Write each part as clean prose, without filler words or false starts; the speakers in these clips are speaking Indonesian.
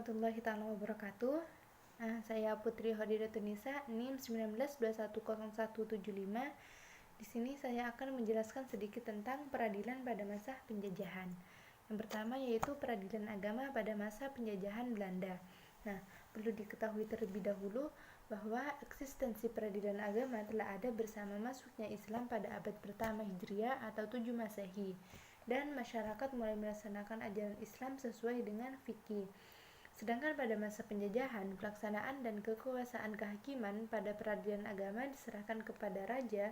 warahmatullahi taala wabarakatuh. Saya Putri Hodidatunisa, NIM 19210175. Di sini saya akan menjelaskan sedikit tentang peradilan pada masa penjajahan. Yang pertama yaitu peradilan agama pada masa penjajahan Belanda. Nah, perlu diketahui terlebih dahulu bahwa eksistensi peradilan agama telah ada bersama masuknya Islam pada abad pertama Hijriah atau 7 Masehi, dan masyarakat mulai melaksanakan ajaran Islam sesuai dengan fikih. Sedangkan pada masa penjajahan, pelaksanaan dan kekuasaan kehakiman pada peradilan agama diserahkan kepada raja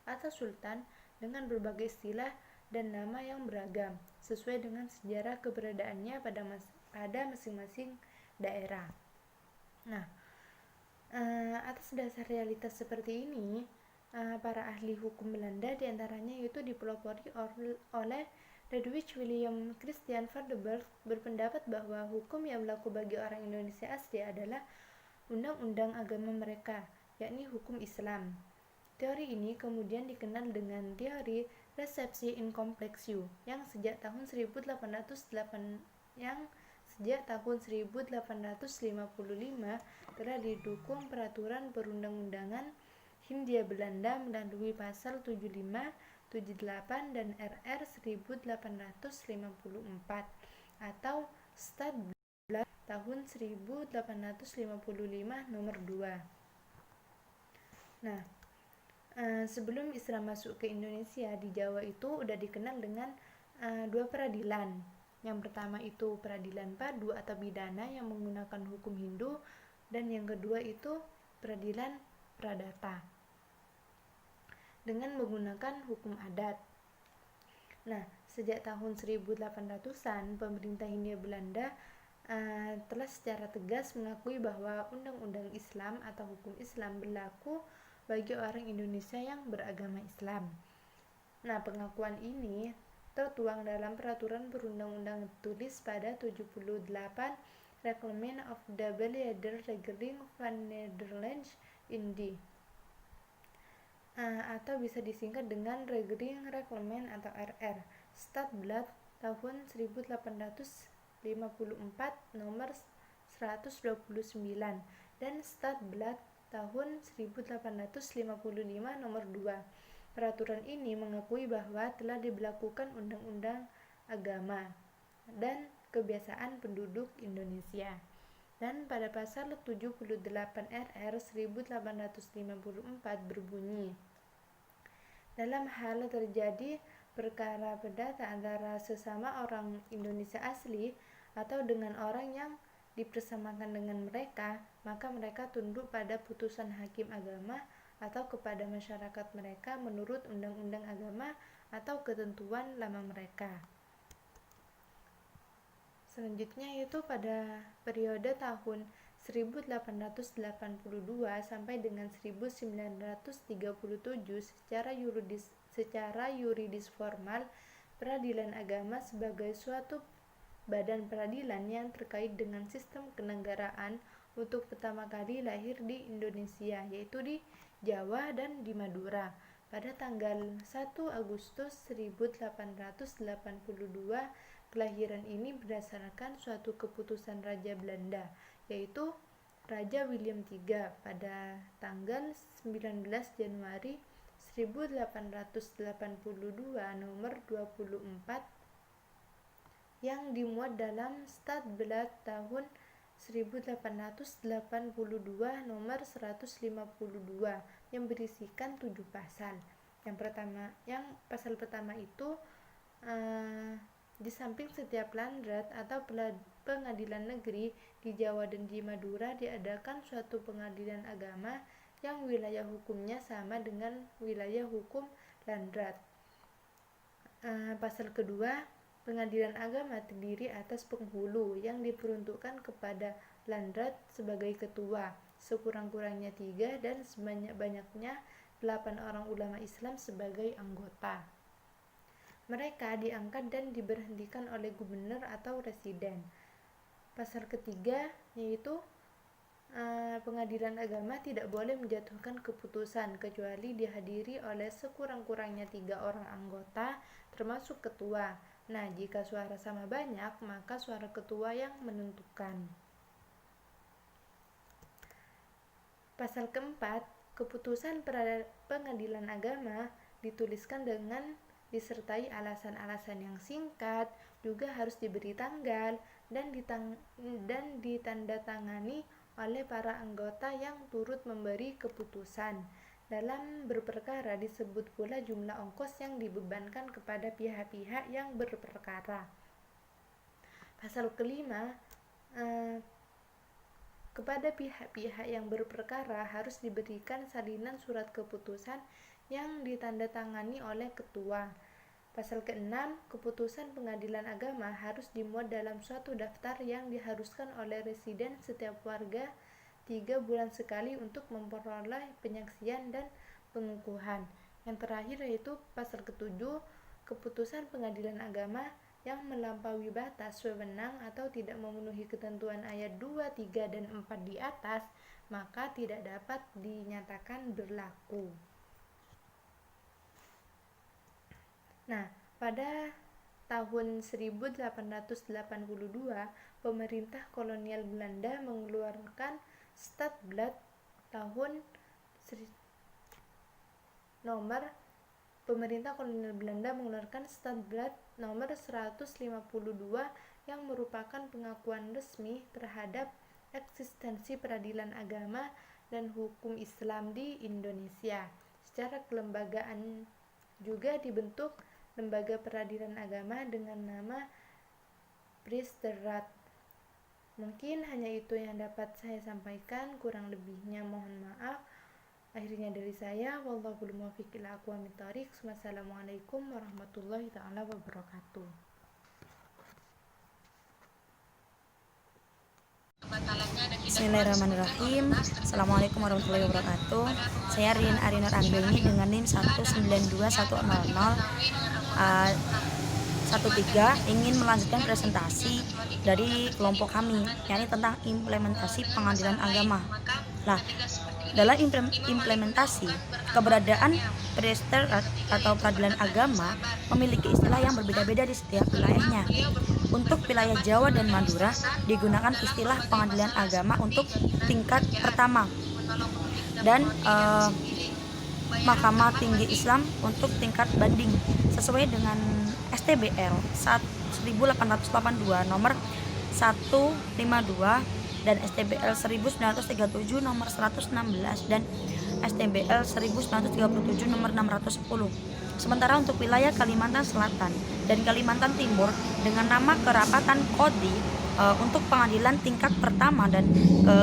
atau sultan dengan berbagai istilah dan nama yang beragam sesuai dengan sejarah keberadaannya pada masing-masing daerah. Nah, atas dasar realitas seperti ini, para ahli hukum Belanda diantaranya yaitu dipelopori oleh Ludwig William Christian Vardenberg berpendapat bahwa hukum yang berlaku bagi orang Indonesia asli adalah undang-undang agama mereka, yakni hukum Islam. Teori ini kemudian dikenal dengan teori resepsi in complexio yang sejak tahun 1855 telah didukung peraturan perundang-undangan Hindia Belanda melalui pasal 75, 78 dan RR 1854 atau Stadblad tahun 1855 nomor 2. Nah, sebelum Islam masuk ke Indonesia, di Jawa itu udah dikenal dengan dua peradilan. Yang pertama itu peradilan padu atau pidana yang menggunakan hukum Hindu, dan yang kedua itu peradilan pradata dengan menggunakan hukum adat. Nah, sejak tahun 1800-an, pemerintah Hindia Belanda telah secara tegas mengakui bahwa undang-undang Islam atau hukum Islam berlaku bagi orang Indonesia yang beragama Islam. Nah, pengakuan ini tertuang dalam peraturan perundang-undang tulis pada 78 Reglement of the Bellieder Regering van Nederland Indie, atau bisa disingkat dengan Regering Reglement atau RR Stadblad tahun 1854 nomor 129 dan Stadblad tahun 1855 nomor 2. Peraturan ini mengakui bahwa telah diberlakukan undang-undang agama dan kebiasaan penduduk Indonesia. Dan pada pasal 78 RR 1854 berbunyi, dalam hal terjadi perkara perdata antara sesama orang Indonesia asli atau dengan orang yang dipersamakan dengan mereka, maka mereka tunduk pada putusan hakim agama atau kepada masyarakat mereka menurut undang-undang agama atau ketentuan lama mereka. Selanjutnya yaitu pada periode tahun 1882 sampai dengan 1937 secara yuridis formal, peradilan agama sebagai suatu badan peradilan yang terkait dengan sistem kenegaraan untuk pertama kali lahir di Indonesia, yaitu di Jawa dan di Madura pada tanggal 1 Agustus 1882. Kelahiran ini berdasarkan suatu keputusan Raja Belanda, yaitu Raja William III pada tanggal 19 Januari 1882 nomor 24 yang dimuat dalam Stadblad tahun 1882 nomor 152 yang berisikan 7 pasal. Pasal pertama itu di samping setiap landrat atau pengadilan negeri di Jawa dan di Madura diadakan suatu pengadilan agama yang wilayah hukumnya sama dengan wilayah hukum landrat. Pasal kedua, pengadilan agama terdiri atas penghulu yang diperuntukkan kepada landrat sebagai ketua, sekurang-kurangnya 3 dan sebanyak-banyaknya 8 orang ulama Islam sebagai anggota. Mereka diangkat dan diberhentikan oleh gubernur atau residen. Pasal ketiga yaitu pengadilan agama tidak boleh menjatuhkan keputusan kecuali dihadiri oleh sekurang-kurangnya 3 orang anggota termasuk ketua. Nah, jika suara sama banyak, maka suara ketua yang menentukan. Pasal keempat, keputusan pengadilan agama dituliskan dengan disertai alasan-alasan yang singkat, juga harus diberi tanggal dan ditandatangani oleh para anggota yang turut memberi keputusan. Dalam berperkara disebut pula jumlah ongkos yang dibebankan kepada pihak-pihak yang berperkara. Pasal kelima, kepada pihak-pihak yang berperkara harus diberikan salinan surat keputusan yang ditandatangani oleh ketua. Pasal ke-6, keputusan pengadilan agama harus dimuat dalam suatu daftar yang diharuskan oleh residen setiap warga 3 bulan sekali untuk memperoleh penyaksian dan pengukuhan. Yang terakhir yaitu pasal ke-7, keputusan pengadilan agama yang melampaui batas wewenang atau tidak memenuhi ketentuan ayat 2, 3, dan 4 di atas, maka tidak dapat dinyatakan berlaku. Nah, pada tahun 1882, pemerintah kolonial Belanda mengeluarkan Stadblad tahun Pemerintah kolonial Belanda mengeluarkan Stadblad nomor 152 yang merupakan pengakuan resmi terhadap eksistensi peradilan agama dan hukum Islam di Indonesia. Secara kelembagaan juga dibentuk lembaga peradilan agama dengan nama Priesterraad. Mungkin hanya itu yang dapat saya sampaikan, kurang lebihnya mohon maaf. Akhirnya dari saya, wallahul muwaffiq ila aqwamit thoriq. Wassalamualaikum warahmatullahi taala wabarakatuh. Bismillahirrahmanirrahim. Assalamualaikum warahmatullahi wabarakatuh. Saya Rin Arinur Anggreni dengan NIM 1921013 ingin melanjutkan presentasi dari kelompok kami, yakni tentang implementasi pengadilan agama. Nah, dalam implementasi, keberadaan Priesterraad atau peradilan agama memiliki istilah yang berbeda-beda di setiap wilayahnya. Untuk wilayah Jawa dan Madura digunakan istilah pengadilan agama untuk tingkat pertama dan Mahkamah Tinggi Islam untuk tingkat banding sesuai dengan STBL 1882 nomor 152 dan STBL 1937 nomor 116 dan STBL 1937 nomor 610. Sementara untuk wilayah Kalimantan Selatan dan Kalimantan Timur dengan nama kerapatan kodi untuk pengadilan tingkat pertama dan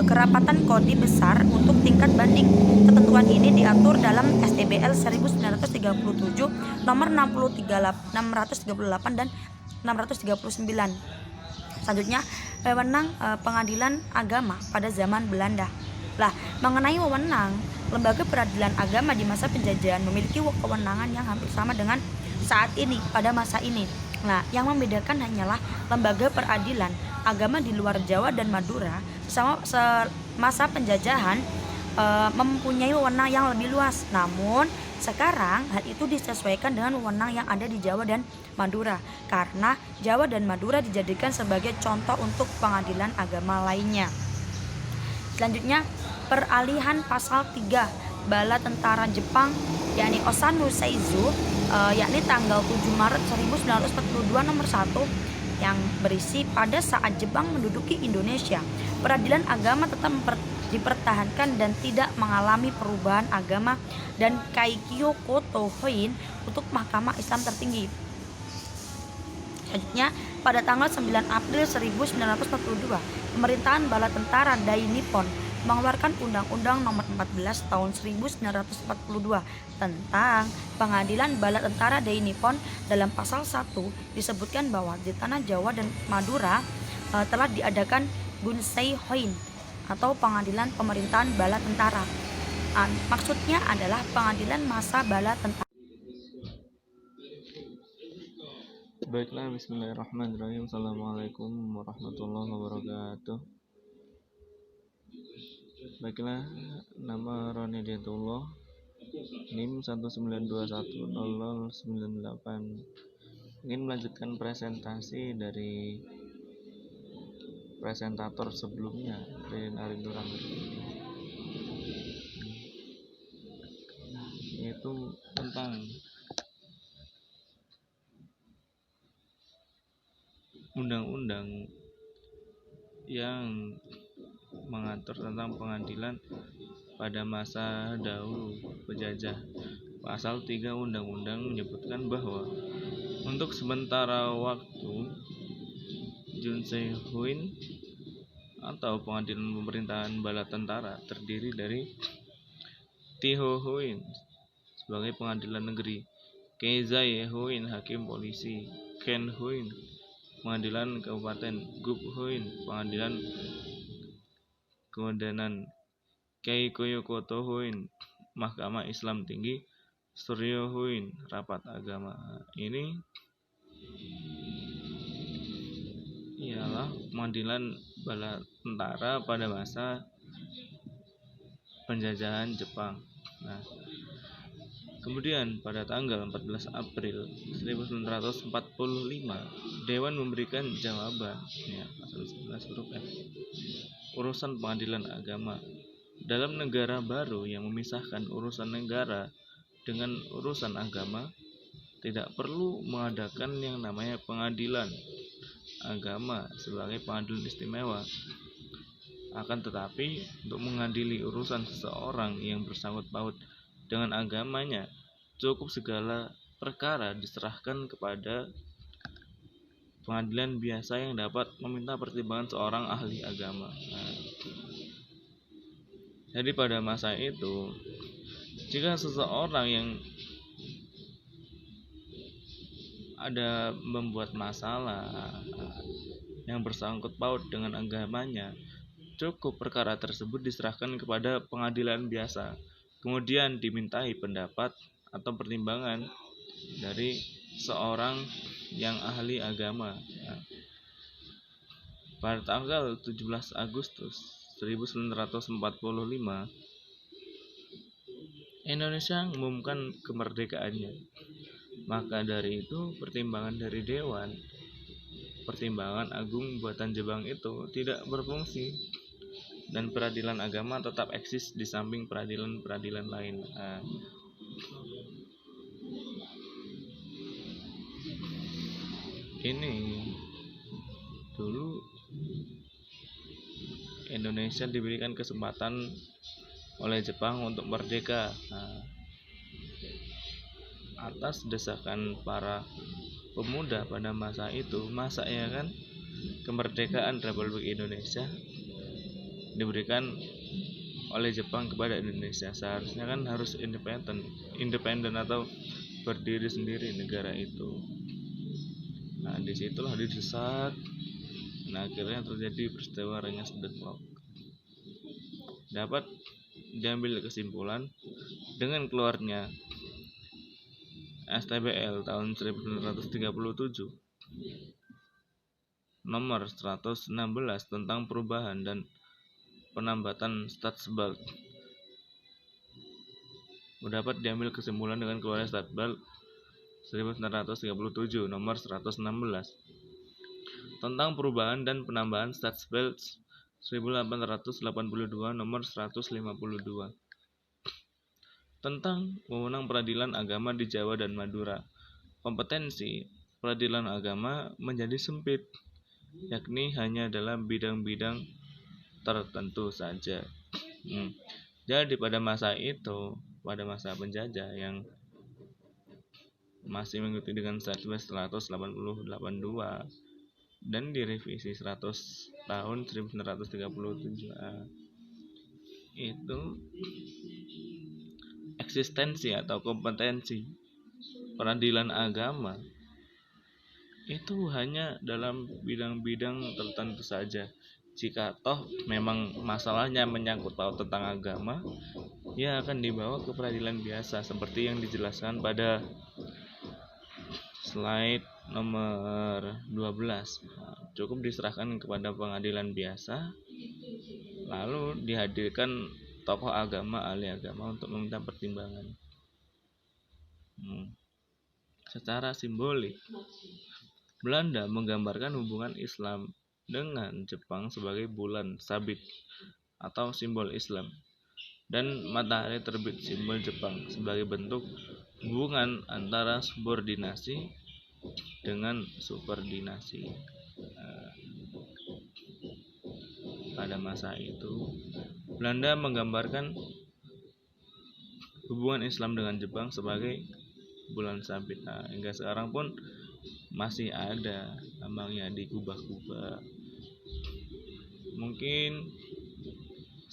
kerapatan kodi besar untuk tingkat banding. Ketentuan ini diatur dalam STBL 1937 nomor 638 dan 639. Selanjutnya, wewenang pengadilan agama pada zaman Belanda. Lah, mengenai wewenang, lembaga peradilan agama di masa penjajahan memiliki kewenangan yang hampir sama dengan saat ini pada masa ini. Nah, yang membedakan hanyalah lembaga peradilan agama di luar Jawa dan Madura semasa penjajahan mempunyai wewenang yang lebih luas. Namun sekarang hal itu disesuaikan dengan wewenang yang ada di Jawa dan Madura, karena Jawa dan Madura dijadikan sebagai contoh untuk pengadilan agama lainnya. Selanjutnya, peralihan pasal 3 bala tentara Jepang yakni Osamu Seizu yakni tanggal 7 Maret 1942 nomor 1 yang berisi pada saat Jepang menduduki Indonesia, peradilan agama tetap dipertahankan dan tidak mengalami perubahan agama dan Kaikyo Koto Hoin untuk Mahkamah Islam tertinggi. Selanjutnya, pada tanggal 9 April 1942, pemerintahan bala tentara Dai Nippon mengeluarkan Undang-Undang Nomor 14 Tahun 1942 tentang pengadilan bala tentara Dai Nippon. Dalam pasal 1 disebutkan bahwa di tanah Jawa dan Madura telah diadakan Gunsei Hoin atau pengadilan pemerintahan bala tentara. Maksudnya adalah pengadilan masa bala tentara. Baiklah, bismillahirrahmanirrahim. Assalamualaikum warahmatullahi wabarakatuh. Baiklah, nama Roni Diatullah, NIM 1921098. Ingin melanjutkan presentasi dari presentator sebelumnya, Rin Arinur Anggreni. yaitu tentang undang-undang yang mengatur tentang pengadilan pada masa dahulu penjajah. Pasal 3 undang-undang menyebutkan bahwa untuk sementara waktu Junsehuin atau pengadilan pemerintahan bala tentara terdiri dari Tihohuin sebagai pengadilan negeri, Keizaihuin hakim polisi, Kenhuin pengadilan kabupaten, Gubhuin pengadilan kemudanan, Keikoyokotohuin mahkamah Islam tinggi, Suryohuin rapat agama. Ini ialah pengadilan bala tentara pada masa penjajahan Jepang. Nah, kemudian pada tanggal 14 April 1945 Dewan memberikan jawaban pasal 11 huruf F urusan pengadilan agama dalam negara baru yang memisahkan urusan negara dengan urusan agama. Tidak perlu mengadakan yang namanya pengadilan agama sebagai pengadilan istimewa. Akan tetapi untuk mengadili urusan seseorang yang bersangkut paut dengan agamanya, cukup segala perkara diserahkan kepada pengadilan biasa yang dapat meminta pertimbangan seorang ahli agama. Jadi pada masa itu, jika seseorang yang ada membuat masalah yang bersangkut paut dengan agamanya, cukup perkara tersebut diserahkan kepada pengadilan biasa, kemudian dimintai pendapat atau pertimbangan dari seorang yang ahli agama. Pada tanggal 17 Agustus 1945 Indonesia mengumumkan kemerdekaannya. Maka dari itu pertimbangan dari Dewan Pertimbangan Agung buatan Jepang itu tidak berfungsi dan peradilan agama tetap eksis di samping peradilan-peradilan lain. Ini dulu Indonesia diberikan kesempatan oleh Jepang untuk merdeka. Atas desakan para pemuda pada masa itu, ya kan, kemerdekaan Republik Indonesia diberikan oleh Jepang kepada Indonesia. Seharusnya kan harus independen atau berdiri sendiri negara itu. Nah, disitulah didesak. Nah, akhirnya terjadi peristiwa Rengas Dengklok. Dapat diambil kesimpulan dengan keluarnya STBL tahun 1937 nomor 116 tentang perubahan dan penambatan Staatsbald. Dapat diambil kesimpulan dengan keluarnya Staatsbald 1937 nomor 116 tentang perubahan dan penambahan Staatsbald 1882 nomor 152 tentang wewenang peradilan agama di Jawa dan Madura. Kompetensi peradilan agama menjadi sempit, yakni hanya dalam bidang-bidang tertentu saja. Jadi pada masa itu, pada masa penjajah yang masih mengikuti dengan Staatsbald 182 dan direvisi 100 tahun 1937 itu eksistensi atau kompetensi peradilan agama itu hanya dalam bidang-bidang tertentu saja. Jika toh memang masalahnya menyangkut paut tentang agama, ya akan dibawa ke peradilan biasa seperti yang dijelaskan pada slide nomor 12. Cukup diserahkan kepada pengadilan biasa, lalu dihadirkan tokoh agama, ahli agama untuk meminta pertimbangan. Secara simbolik, Belanda menggambarkan hubungan Islam dengan Jepang sebagai bulan sabit atau simbol Islam. dan matahari terbit simbol Jepang sebagai bentuk hubungan antara subordinasi dengan subordinasi. Pada masa itu Belanda menggambarkan hubungan Islam dengan Jepang sebagai bulan sabit. Hingga sekarang pun masih ada lambangnya di kubah-kubah. Mungkin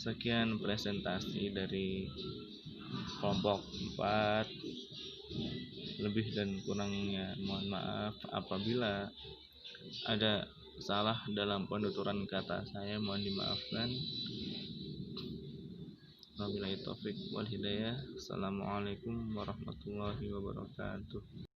sekian presentasi dari kelompok 4. Lebih dan kurangnya mohon maaf. Apabila ada salah dalam penuturan kata saya, mohon dimaafkan. Wabillahi taufik wal hidayah. Assalamualaikum warahmatullahi wabarakatuh.